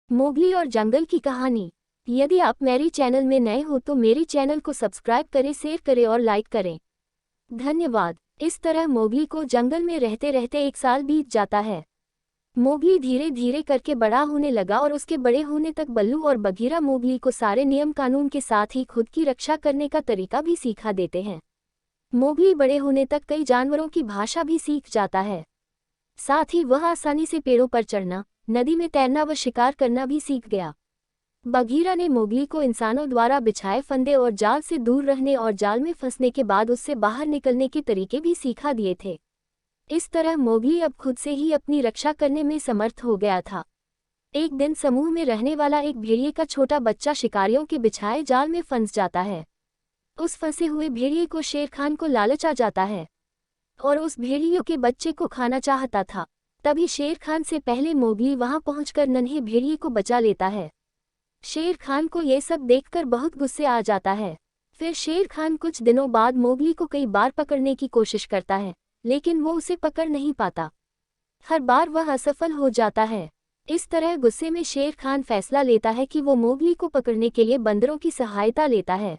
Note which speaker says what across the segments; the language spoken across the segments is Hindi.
Speaker 1: मोगली और जंगल की कहानी। यदि आप मेरी चैनल में नए हो तो मेरी चैनल को सब्सक्राइब करें, शेयर करें और लाइक करें। धन्यवाद। इस तरह मोगली को जंगल में रहते रहते 1 साल बीत जाता है। मोगली धीरे धीरे करके बड़ा होने लगा और उसके बड़े होने तक बल्लू और बघीरा मोगली को सारे नियम कानून के साथ ही खुद की रक्षा करने का तरीका भी सिखा देते हैं। मोगली बड़े होने तक कई जानवरों की भाषा भी सीख जाता है। साथ ही वह आसानी से पेड़ों पर चढ़ना, नदी में तैरना व शिकार करना भी सीख गया। बघीरा ने मोगली को इंसानों द्वारा बिछाए फंदे और जाल से दूर रहने और जाल में फंसने के बाद उससे बाहर निकलने के तरीके भी सिखा दिए थे। इस तरह मोगली अब खुद से ही अपनी रक्षा करने में समर्थ हो गया था। एक दिन समूह में रहने वाला एक भेड़िए का छोटा बच्चा शिकारियों के बिछाए जाल में फंस जाता है। उस फंसे हुए भेड़िए को शेर खान को लालच आ जाता है और उस भेड़ियों के बच्चे को खाना चाहता था। तभी शेर खान से पहले मोगली वहां पहुंचकर नन्हे भेड़िए को बचा लेता है। शेर खान को ये सब देखकर बहुत गुस्से आ जाता है। फिर शेर खान कुछ दिनों बाद मोगली को कई बार पकड़ने की कोशिश करता है, लेकिन वो उसे पकड़ नहीं पाता। हर बार वह असफल हो जाता है। इस तरह गुस्से में शेर खान फैसला लेता है कि वो मोगली को पकड़ने के लिए बंदरों की सहायता लेता है।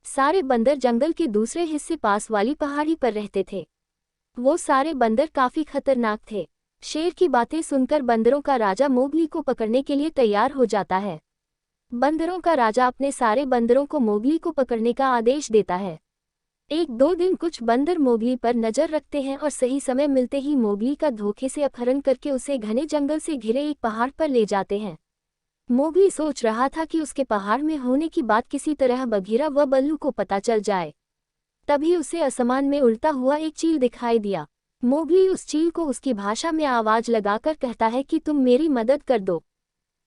Speaker 1: सारे बंदर जंगल के दूसरे हिस्से पास वाली पहाड़ी पर रहते थे। वो सारे बंदर काफी खतरनाक थे। शेर की बातें सुनकर बंदरों का राजा मोगली को पकड़ने के लिए तैयार हो जाता है। बंदरों का राजा अपने सारे बंदरों को मोगली को पकड़ने का आदेश देता है। 1-2 दिन कुछ बंदर मोगली पर नजर रखते हैं और सही समय मिलते ही मोगली का धोखे से अपहरण करके उसे घने जंगल से घिरे एक पहाड़ पर ले जाते हैं। मोगली सोच रहा था कि उसके पहाड़ में होने की बात किसी तरह बघीरा व बल्लू को पता चल जाए। तभी उसे आसमान में उड़ता हुआ एक चील दिखाई दिया। मोगली उस चील को उसकी भाषा में आवाज लगाकर कहता है कि तुम मेरी मदद कर दो।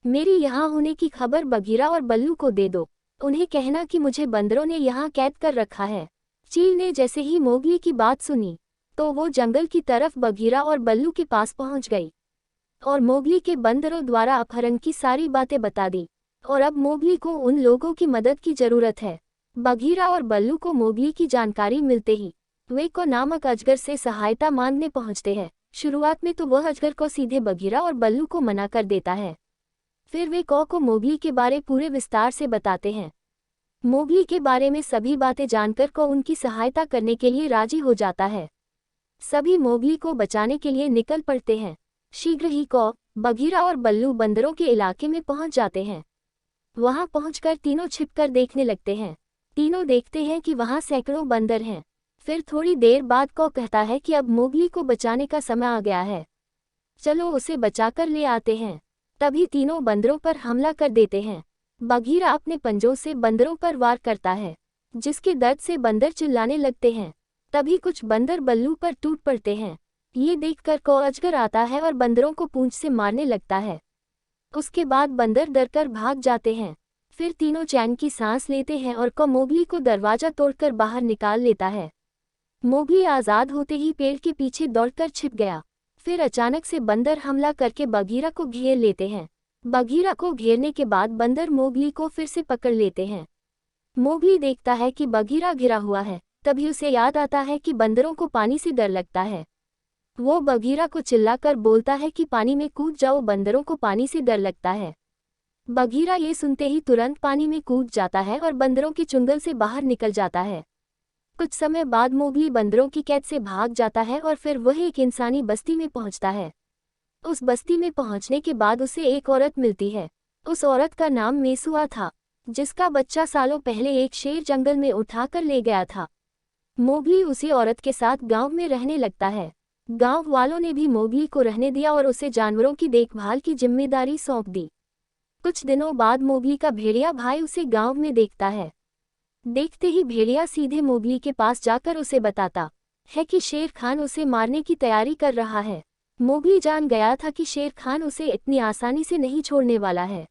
Speaker 1: मेरी यहाँ होने की खबर बघीरा और बल्लू को दे दो। उन्हें कहना कि मुझे बंदरों ने यहाँ कैद कर रखा है। चील ने जैसे ही मोगली की बात सुनी तो वो जंगल की तरफ बघीरा और बल्लू के पास पहुंच गई और मोगली के बंदरों द्वारा अपहरण की सारी बातें बता दी। और अब मोगली को उन लोगों की मदद की जरूरत है। बघीरा और बल्लू को मोगली की जानकारी मिलते ही वे को नामक अजगर से सहायता मांगने पहुंचते हैं। शुरुआत में तो वह अजगर को सीधे बघीरा और बल्लू को मना कर देता है। फिर वे को मोगली के बारे पूरे विस्तार से बताते हैं। मोगली के बारे में सभी बातें जानकर को उनकी सहायता करने के लिए राजी हो जाता है। सभी मोगली को बचाने के लिए निकल पड़ते हैं। शीघ्र ही बघीरा और बल्लू बंदरों के इलाके में पहुंच जाते हैं। वहां पहुंचकर तीनों छिपकर देखने लगते हैं। तीनों देखते हैं कि वहां सैकड़ों बंदर हैं। फिर थोड़ी देर बाद कहता है कि अब मोगली को बचाने का समय आ गया है, चलो उसे बचाकर ले आते हैं। तभी तीनों बंदरों पर हमला कर देते हैं। बघीरा अपने पंजों से बंदरों पर वार करता है, जिसके दर्द से बंदर चिल्लाने लगते हैं। तभी कुछ बंदर बल्लू पर टूट पड़ते हैं। ये देखकर अजगर आता है और बंदरों को पूंछ से मारने लगता है। उसके बाद बंदर डरकर भाग जाते हैं। फिर तीनों चैन की सांस लेते हैं और मोगली को दरवाजा तोड़कर बाहर निकाल लेता है। मोगली आजाद होते ही पेड़ के पीछे दौड़कर छिप गया। फिर अचानक से बंदर हमला करके बघीरा को घेर लेते हैं। बघीरा को घेरने के बाद बंदर मोगली को फिर से पकड़ लेते हैं। मोगली देखता है कि बघीरा घिरा हुआ है। तभी उसे याद आता है कि बंदरों को पानी से डर लगता है। वो बघीरा को चिल्लाकर बोलता है कि पानी में कूद जाओ, बंदरों को पानी से डर लगता है। बघीरा ये सुनते ही तुरंत पानी में कूद जाता है और बंदरों के चुंगल से बाहर निकल जाता है। कुछ समय बाद मोगली बंदरों की कैद से भाग जाता है और फिर वह एक इंसानी बस्ती में पहुंचता है। उस बस्ती में पहुंचने के बाद उसे एक औरत मिलती है। उस औरत का नाम मेसुआ था, जिसका बच्चा सालों पहले एक शेर जंगल में उठाकर ले गया था। मोगली उसी औरत के साथ गांव में रहने लगता है। गांव वालों ने भी मोगली को रहने दिया और उसे जानवरों की देखभाल की जिम्मेदारी सौंप दी। कुछ दिनों बाद मोगली का भेड़िया भाई उसे गांव में देखता है। देखते ही भेड़िया सीधे मोगली के पास जाकर उसे बताता है कि शेर खान उसे मारने की तैयारी कर रहा है। मोगली जान गया था कि शेर खान उसे इतनी आसानी से नहीं छोड़ने वाला है,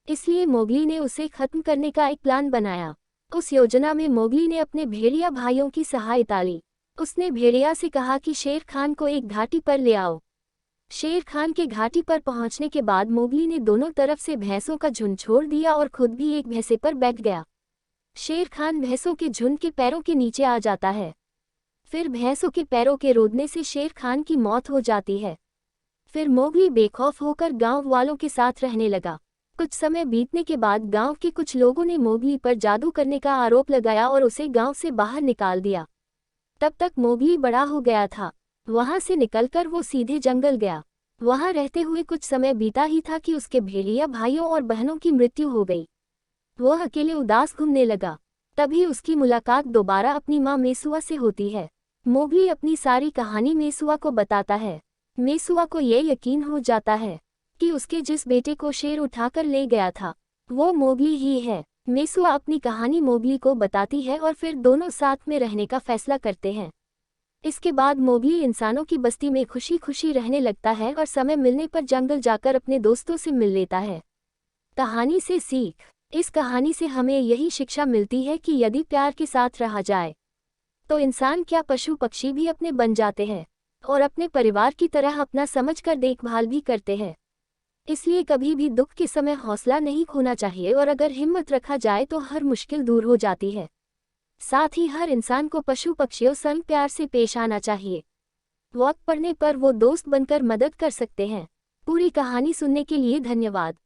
Speaker 1: इसलिए मोगली ने उसे खत्म करने का एक प्लान बनाया। उस योजना में मोगली ने अपने भेड़िया भाइयों की सहायता ली। उसने भेड़िया से कहा कि शेर खान को एक घाटी पर ले आओ। शेर खान के घाटी पर पहुंचने के बाद मोगली ने दोनों तरफ से भैंसों का झुंड छोड़ दिया और खुद भी एक भैंसे पर बैठ गया। शेर खान भैंसों के झुंड के पैरों के नीचे आ जाता है। फिर भैंसों के पैरों के रोदने से शेर खान की मौत हो जाती है। फिर मोगली बेखौफ होकर गांव वालों के साथ रहने लगा। कुछ समय बीतने के बाद गांव के कुछ लोगों ने मोगली पर जादू करने का आरोप लगाया और उसे गांव से बाहर निकाल दिया। तब तक मोगली बड़ा हो गया था। वहां से निकलकर वो सीधे जंगल गया। वहां रहते हुए कुछ समय बीता ही था कि उसके भेड़िया भाइयों और बहनों की मृत्यु हो गई। वह अकेले उदास घूमने लगा। तभी उसकी मुलाकात दोबारा अपनी माँ मेसुआ से होती है। मोगली अपनी सारी कहानी मेसुआ को बताता है। मेसुआ को ये यकीन हो जाता है कि उसके जिस बेटे को शेर उठाकर ले गया था वो मोगली ही है। मेसुआ अपनी कहानी मोगली को बताती है और फिर दोनों साथ में रहने का फैसला करते हैं। इसके बाद मोगली इंसानों की बस्ती में खुशी खुशी रहने लगता है और समय मिलने पर जंगल जाकर अपने दोस्तों से मिल लेता है। कहानी से सीख। इस कहानी से हमें यही शिक्षा मिलती है कि यदि प्यार के साथ रहा जाए तो इंसान क्या पशु पक्षी भी अपने बन जाते हैं और अपने परिवार की तरह अपना समझकर देखभाल भी करते हैं। इसलिए कभी भी दुख के समय हौसला नहीं खोना चाहिए और अगर हिम्मत रखा जाए तो हर मुश्किल दूर हो जाती है। साथ ही हर इंसान को पशु पक्षियों संग प्यार से पेश आना चाहिए। वक्त पड़ने पर वो दोस्त बनकर मदद कर सकते हैं। पूरी कहानी सुनने के लिए धन्यवाद।